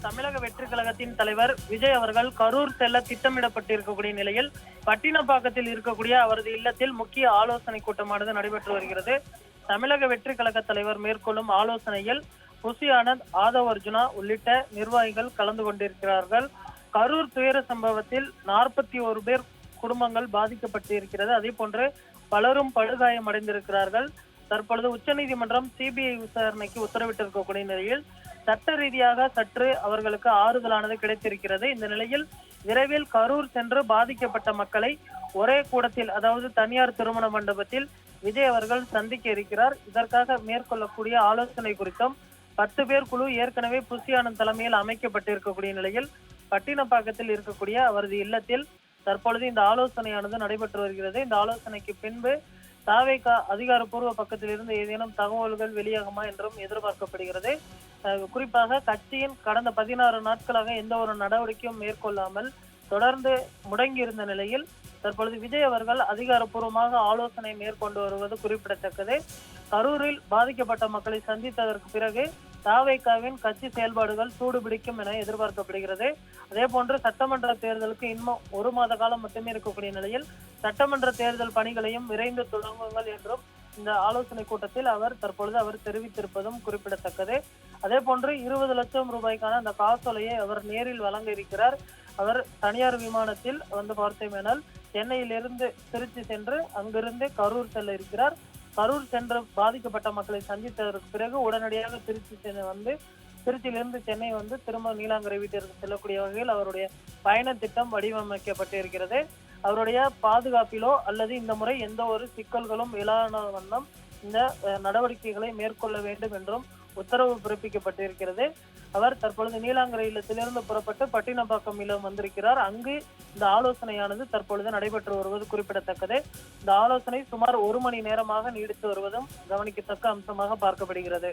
தமிழக வெற்றி கழகத்தின் தலைவர் விஜய் அவர்கள் கரூர் செல்ல திட்டமிடப்பட்டிருக்கக்கூடிய நிலையில் பட்டினப்பாக்கத்தில் இருக்கக்கூடிய அவரது இல்லத்தில் முக்கிய ஆலோசனை கூட்டமானது நடைபெற்று வருகிறது. தமிழக வெற்றி கழக தலைவர் மேற்கொள்ளும் ஆலோசனையில் புசி ஆனந்த், ஆதவ் அர்ஜுனா உள்ளிட்ட நிர்வாகிகள் கலந்து கொண்டிருக்கிறார்கள். கரூர் துயர சம்பவத்தில் 41 பேர் குடும்பங்கள் பாதிக்கப்பட்டு இருக்கிறது. அதே போன்று பலரும் படுகாயம் அடைந்திருக்கிறார்கள். தற்பொழுது உச்சநீதிமன்றம் சிபிஐ விசாரணைக்கு உத்தரவிட்டிருக்கக்கூடிய நிலையில் சட்ட ரீதியாக சற்று அவர்களுக்கு ஆறுதலானது கிடைத்திருக்கிறது. இந்த நிலையில் விரைவில் கரூர் சென்று பாதிக்கப்பட்ட மக்களை ஒரே கூடத்தில், அதாவது தனியார் திருமண மண்டபத்தில் விஜய் அவர்கள் சந்திக்க இருக்கிறார். இதற்காக மேற்கொள்ளக்கூடிய ஆலோசனை குறித்தும் 10 பேர் குழு ஏற்கனவே புசி ஆனந்த் தலைமையில் அமைக்கப்பட்டிருக்கக்கூடிய நிலையில் பட்டினப்பாக்கத்தில் இருக்கக்கூடிய அவரது இல்லத்தில் தற்பொழுது இந்த ஆலோசனையானது நடைபெற்று வருகிறது. இந்த ஆலோசனைக்கு பின்பு தாவேக அதிகாரப்பூர்வ பக்கத்திலிருந்து ஏதேனும் தகவல்கள் வெளியாகுமா என்றும் எதிர்பார்க்கப்படுகிறது. குறிப்பாக கட்சியின் கடந்த 16 நாட்களாக எந்த ஒரு நடவடிக்கையும் மேற்கொள்ளாமல் தொடர்ந்து முடங்கியிருந்த நிலையில் தற்பொழுது விஜய் அவர்கள் அதிகாரப்பூர்வமாக ஆலோசனை மேற்கொண்டு வருவது குறிப்பிடத்தக்கது. கரூரில் பாதிக்கப்பட்ட மக்களை சந்தித்ததற்கு பிறகு தாவேகாவின் கட்சி செயல்பாடுகள் சூடுபிடிக்கும் என எதிர்பார்க்கப்படுகிறது. அதே போன்று சட்டமன்ற தேர்தலுக்கு இன்னும் 1 மாத காலம் மட்டுமே இருக்கக்கூடிய நிலையில் சட்டமன்ற தேர்தல் பணிகளையும் விரைந்து தொடங்குங்கள் என்றும் இந்த ஆலோசனை கூட்டத்தில் அவர் தெரிவித்திருப்பதும் குறிப்பிடத்தக்கது. அதே போன்று 20 லட்சம் ரூபாய்க்கான அந்த காசோலையை அவர் நேரில் வழங்க இருக்கிறார். அவர் தனியார் விமானத்தில் பார்த்தேமேனால் சென்னையிலிருந்து திருச்சி சென்று அங்கிருந்து கரூர் செல்ல இருக்கிறார். கரூர் சென்று பாதிக்கப்பட்ட மக்களை சந்தித்ததற்கு பிறகு உடனடியாக திருச்சியிலிருந்து சென்னை திரும்ப நீலாங்கரை வீட்டிற்கு செல்லக்கூடிய வகையில் அவருடைய பயண திட்டம் வடிவமைக்கப்பட்டு இருக்கிறது. அவருடைய பாதுகாப்பிலோ அல்லது இந்த முறை எந்த ஒரு சிக்கல்களும் இல்லாத வண்ணம் இந்த நடவடிக்கைகளை மேற்கொள்ள வேண்டும் என்றும் உத்தரவு பிறப்பிக்கப்பட்டிருக்கிறது. அவர் தற்பொழுது நீலாங்கரை இல்லத்திலிருந்து புறப்பட்டு பட்டினப்பாக்கம் இல்லம் வந்திருக்கிறார். அங்கு இந்த ஆலோசனையானது தற்பொழுது நடைபெற்று வருவது குறிப்பிடத்தக்கது. இந்த ஆலோசனை சுமார் 1 மணி நேரமாக நீடித்து வருவதும் கவனிக்கத்தக்க அம்சமாக பார்க்கப்படுகிறது.